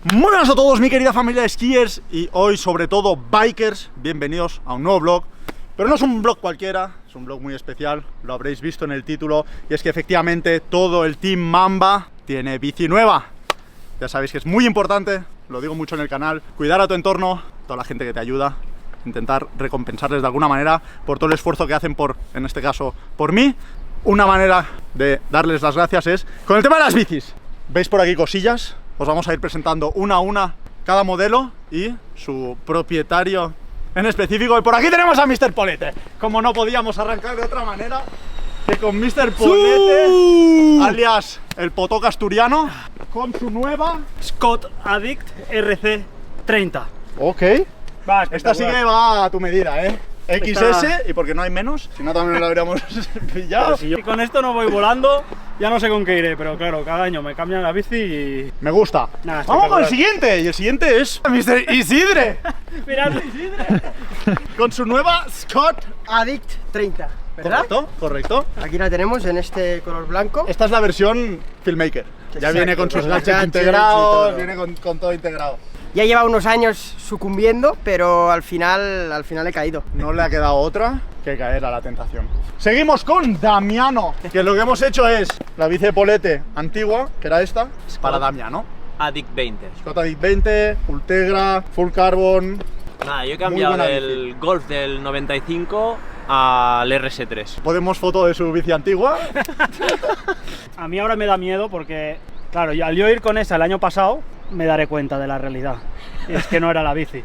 Muy buenas a todos, mi querida familia de skiers y hoy sobre todo bikers, bienvenidos a un nuevo vlog. Pero no es un vlog cualquiera, es un vlog muy especial, lo habréis visto en el título. Y es que efectivamente todo el Team Mamba tiene bici nueva. Ya sabéis que es muy importante, lo digo mucho en el canal, cuidar a tu entorno, toda la gente que te ayuda, intentar recompensarles de alguna manera por todo el esfuerzo que hacen por, en este caso, por mí. Una manera de darles las gracias es con el tema de las bicis. ¿Veis por aquí cosillas? Os vamos a ir presentando una a una cada modelo y su propietario en específico. Y por aquí tenemos a Mr. Polete. Como no podíamos arrancar de otra manera que con Mr. Polete, alias el Potoca asturiano, con su nueva Scott Addict RC30. Ok. Va, Esta sí que va a tu medida, ¿eh? XS, y porque no hay menos, si no también lo habríamos pillado. Si con esto no voy volando, ya no sé con qué iré, pero claro, cada año me cambian la bici y... Me gusta. Nada, Vamos con el espectacular. siguiente, y el siguiente es Mr. Isidre. Mirad, Isidre. Con su nueva Scott. Addict 30, ¿verdad? Correcto, correcto. Aquí la tenemos en este color blanco. Esta es la versión Filmmaker. Ya Exacto, viene con sus con los gadgets gadgets y integrados, todo. viene con todo integrado. Ya lleva unos años sucumbiendo, pero al final he caído. No le ha quedado otra que caer a la tentación. Seguimos con Damiano, que lo que hemos hecho es la bici de Polete antigua, que era esta, para Damiano. Addict 20. Scott Addict 20, Ultegra, Full Carbon. Nada, yo he cambiado buena del Golf del 95 al RS3. Podemos foto de su bici antigua. A mí ahora me da miedo porque, claro, al yo ir con esa el año pasado, me daré cuenta de la realidad. Y es que no era la bici.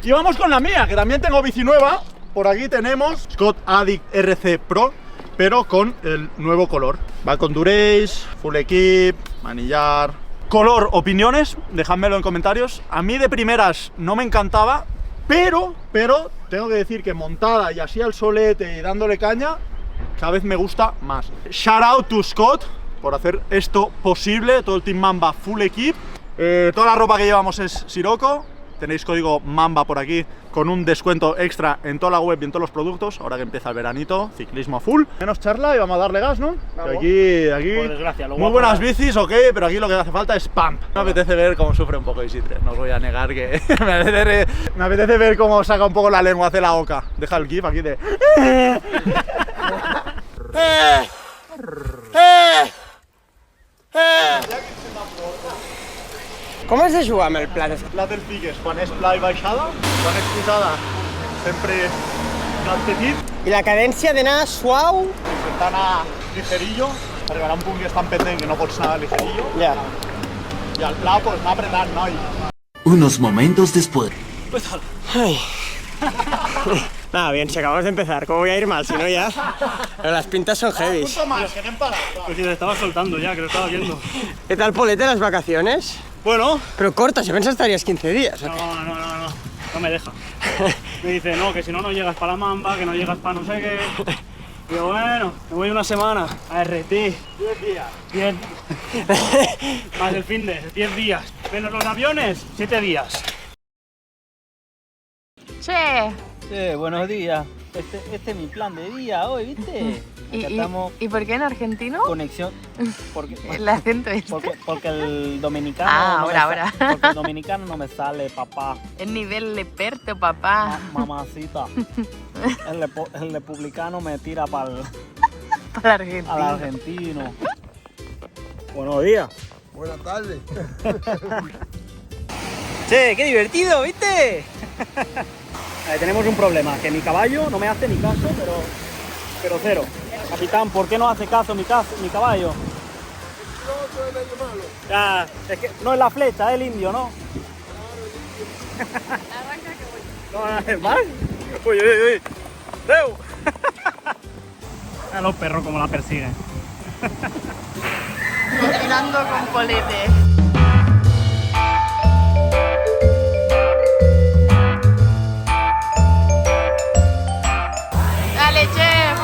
Y vamos con la mía, que también tengo bici nueva. Por aquí tenemos Scott Addict RC Pro, pero con el nuevo color. Va con Durace, Full Equip, manillar. Color, opiniones, dejádmelo en comentarios. A mí de primeras no me encantaba, pero tengo que decir que montada y así al solete y dándole caña, cada vez me gusta más. Shout out to Scott por hacer esto posible, todo el Team Mamba Full Equip. Toda la ropa que llevamos es Sirocco. Tenéis código MAMBA por aquí con un descuento extra en toda la web y en todos los productos. Ahora que empieza el veranito, ciclismo a full. Menos charla y vamos a darle gas, ¿no? Vamos. Aquí Por desgracia, lo muy guapo buenas era. bicis, ok, pero aquí lo que hace falta es pump. Me apetece ver cómo sufre un poco Isidre, no os voy a negar que me apetece ver cómo saca un poco la lengua, hace la oca. Deja el gif aquí de... Com es de jugar amb el plat? Plates piques, quan és pla i baixada, quan és putada, sempre calcetit, I la cadència d'anar suau. intentar anar ligerillo, arribarà un punt que és tan pendent que no pots anar ligerillo, Ja. i el pla pues anar apretant, noi. Unos momentos después. Ay. Nada, bien, si acabamos de empezar, ¿cómo voy a ir mal? Si no ya... Pero las pintas son heavy. Punto más, que anem parat. Pues si te estaba soltando ya, que lo estaba viendo. ¿Qué tal, Polete, las vacaciones? Bueno, Pero cortas, yo pensaba que estarías 15 días. ¿o qué? No me deja. Me dice, no, que si no, no llegas para la Mamba, que no llegas para no sé qué. Digo, bueno, me voy una semana a RT. 10 días. 10. Más el fin de 10 días. Menos los aviones, 7 días. Che, Buenos días. Este es mi plan de día hoy, ¿viste? Acá estamos ¿y por qué en argentino? conexión. Porque, El acento este. porque el dominicano. Ah, no ahora. Porque el dominicano no me sale, papá. El nivel leperto, papá. Mamacita. El republicano me tira para Para Argentina. al argentino. Buenos días. Buenas tardes. Che, qué divertido, ¿viste? Tenemos un problema, que mi caballo no me hace ni caso, pero cero. Capitán, ¿por qué no hace caso mi caballo? Ya, es que no es la flecha, es el indio, ¿no? No, es más. Uy. ¡Deu! A los perros como la persiguen. Cocinando con Polete. Dale, chef.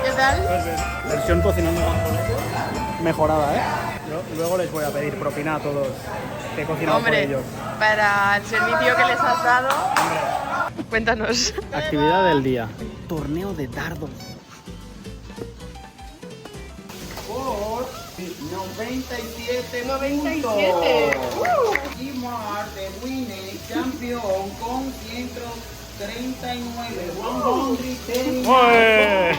¿Qué tal? Versión cocinando con Polete. Mejorada, ¿eh? Luego les voy a pedir propina a todos que he cocinado por Hombre, ellos. para el servicio que les has dado, cuéntanos. Actividad del día. Torneo de dardos. 97 97. Y Marte Winnie campeón con 139.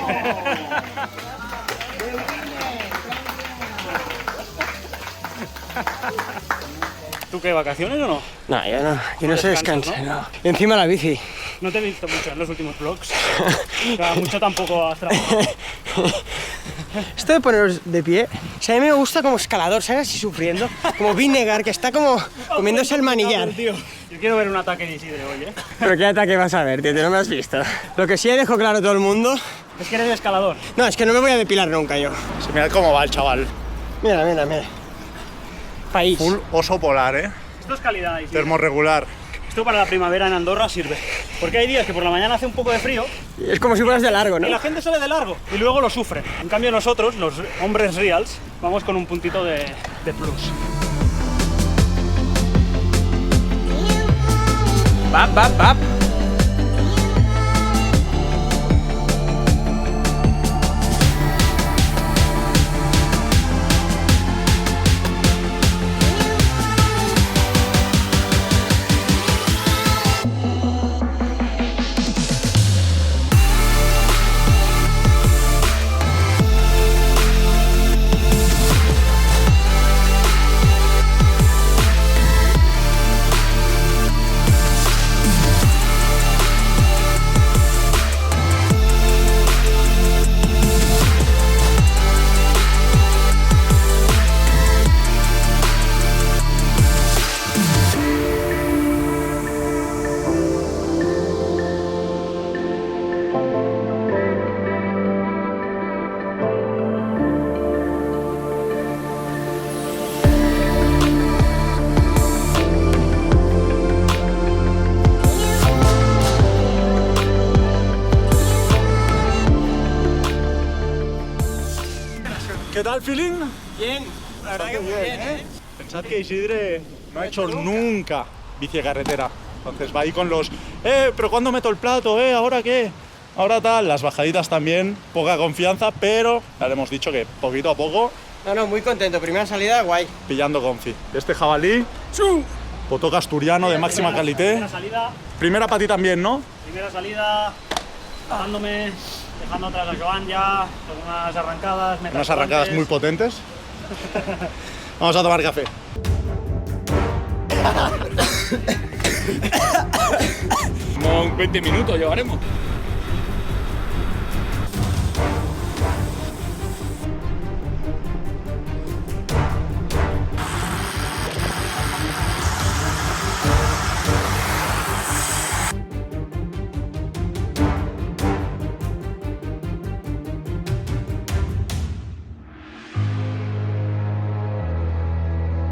¿Tú qué, vacaciones o no? No, yo no sé descansas, descansar, ¿no? no. Y encima la bici. No te he visto mucho en los últimos vlogs. O sea, mucho tampoco has trabajado. Esto de poneros de pie, o sea, a mí me gusta como escalador, ¿sabes? Así sufriendo, como Vinegar, que está como comiéndose el manillar. Tío, yo quiero ver un ataque de Isidre hoy, ¿eh? Pero qué ataque vas a ver, tío, no me has visto. Lo que sí dejo claro a todo el mundo, Es que eres escalador. no, es que no me voy a depilar nunca yo. Sí, mirad cómo va el chaval. Mira, mira, mira. País. Full oso polar, ¿eh? Esto es calidad, Isidre. Termorregular. Esto para la primavera en Andorra sirve. Porque hay días que por la mañana hace un poco de frío Es como si fueras de largo, ¿no? y la gente sale de largo y luego lo sufre. En cambio nosotros, los hombres reals, vamos con un puntito de plus. Bap, bap, bap. ¿Qué tal, feeling? Bien, la verdad que muy bien, ¿eh? Pensad que Isidre no ha hecho nunca bici de carretera. Entonces va ahí con los, pero ¿cuándo meto el plato? ¿Ahora qué? Ahora tal, las bajaditas también, poca confianza, pero ya le hemos dicho que poquito a poco, No, muy contento. Primera salida, guay. pillando confi. Este jabalí, potoca asturiano de máxima Primera calité. salida, Primera para ti también, ¿no? primera salida, bajándome, dejando atrás a Joan ya, con unas arrancadas, metas Unas arrancadas fuertes. muy potentes. Vamos a tomar café. Como 20 minutos llevaremos.